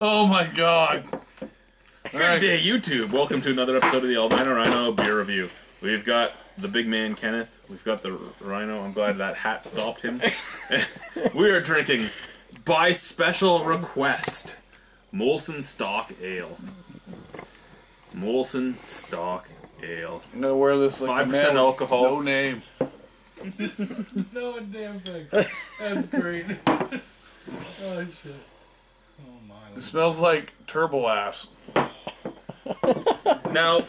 Oh my god. Good day, YouTube. Welcome to another episode of the Albino Rhino beer review. We've got the big man, Kenneth. We've got the Rhino. I'm glad that hat stopped him. We are drinking, by special request, Molson Stock Ale. Molson Stock Ale. I'm gonna wear this like 5% alcohol. No name. No damn thing. That's great. Oh shit. Oh my. It smells like turbo ass. Now,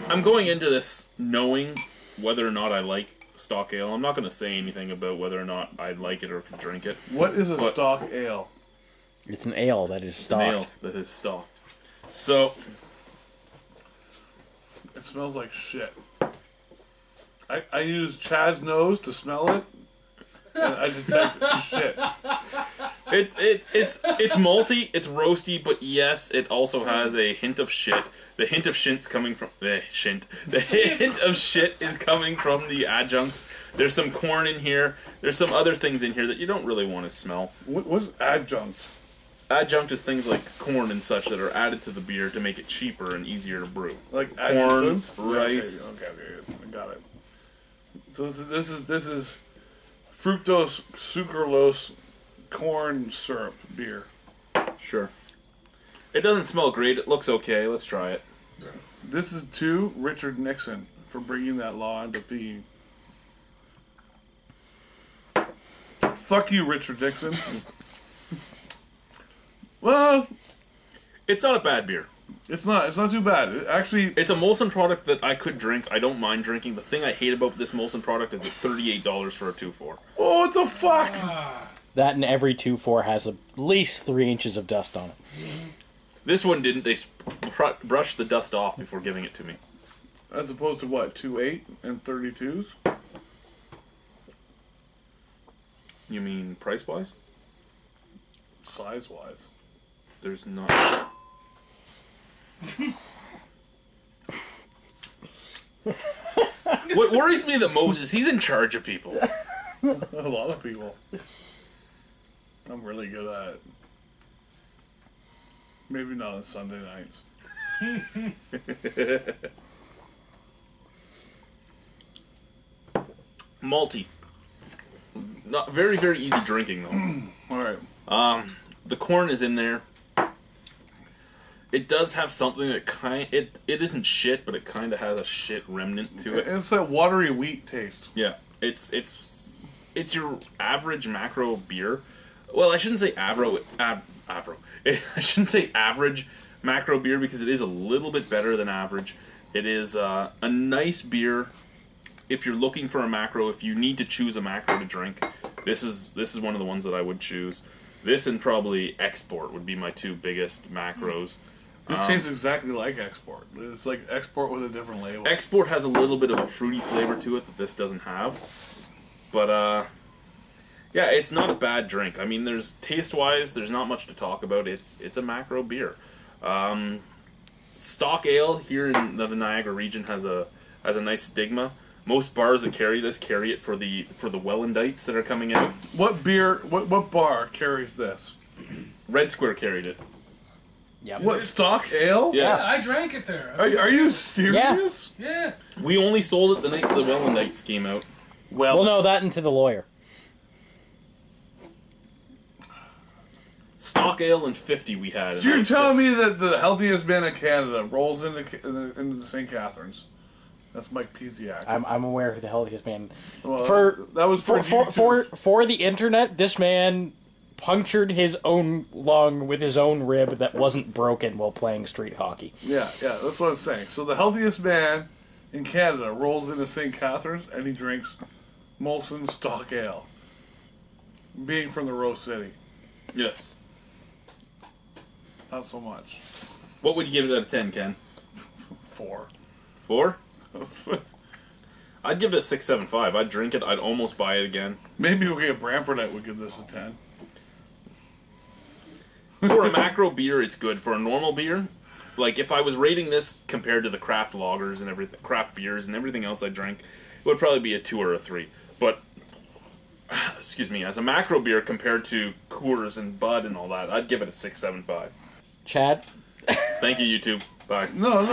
I'm going into this knowing whether or not I like Stock Ale. I'm not going to say anything about whether or not I like it or can drink it. What is a stock ale? It's an ale that is stocked. An ale that is stocked. So, It smells like shit. I use Chad's nose to smell it, and I detect shit. it's malty, it's roasty, but yes, it also has a hint of shit. The hint of shit's coming from the hint of shit is coming from the adjuncts. There's some corn in here. There's some other things in here that you don't really want to smell. What's adjunct? Adjunct is things like corn and such that are added to the beer to make it cheaper and easier to brew. Like corn, adjunct? rice. Okay, I got it. So this is fructose, sucralose, corn syrup beer. Sure. It doesn't smell great. It looks okay. Let's try it. This is to Richard Nixon for bringing that law into being. Fuck you, Richard Nixon. Well, It's not a bad beer. it's not too bad. It's a Molson product that I could drink. I don't mind drinking. The thing I hate about this Molson product is it's $38 for a 2.4. Oh, what the fuck? That and every 2.4 has at least 3 inches of dust on it. This one didn't. They brushed the dust off before giving it to me. As opposed to what, 2.8 and 32s? You mean price-wise? Size-wise. There's not... What worries me the most is he's in charge of people. A lot of people. I'm really good at it. Maybe not on Sunday nights. Malty. Not very, very easy drinking though. Alright. The corn is in there. It does have something that it isn't shit, but it kind of has a shit remnant to it. It's that watery wheat taste. Yeah, it's your average macro beer. Well, I shouldn't say I shouldn't say average macro beer because it is a little bit better than average. It is a nice beer if you're looking for a macro. If you need to choose a macro to drink, this is one of the ones that I would choose. This and probably Export would be my two biggest macros. This tastes exactly like Export. It's like Export with a different label. Export has a little bit of a fruity flavor to it that this doesn't have. But, yeah, it's not a bad drink. I mean, taste-wise, there's not much to talk about. It's a macro beer. Stock Ale here in the Niagara region has a nice stigma. Most bars that carry this carry it for the Wellandites that are coming out. What bar carries this? Red Square carried it. Yep. What, Stock Ale? Yeah. Yeah, I drank it there. Are you serious? Yeah. We only sold it the night the Wellandites came out. Well, no, that and to the lawyer. Stock Ale and 50 we had. So you're telling me that the healthiest man in Canada rolls into the St. Catharines? That's Mike Pisiak. I'm aware who the hell this man. Well, that was for the internet. This man punctured his own lung with his own rib that wasn't broken while playing street hockey. Yeah, that's what I'm saying. So the healthiest man in Canada rolls into St. Catharines and he drinks Molson Stock Ale. Being from the Rose City. Yes. Not so much. What would you give it out of 10, Ken? 4. 4? I'd give it a 6.75. I'd drink it. I'd almost buy it again. Maybe we'll get Brantfordite would give this a 10. For a macro beer, it's good. For a normal beer, like if I was rating this compared to the craft lagers and everything, craft beers and everything else I drank, it would probably be a 2 or a 3. But excuse me, as a macro beer compared to Coors and Bud and all that, I'd give it a 6.75. Chad? Thank you, YouTube. Bye. No.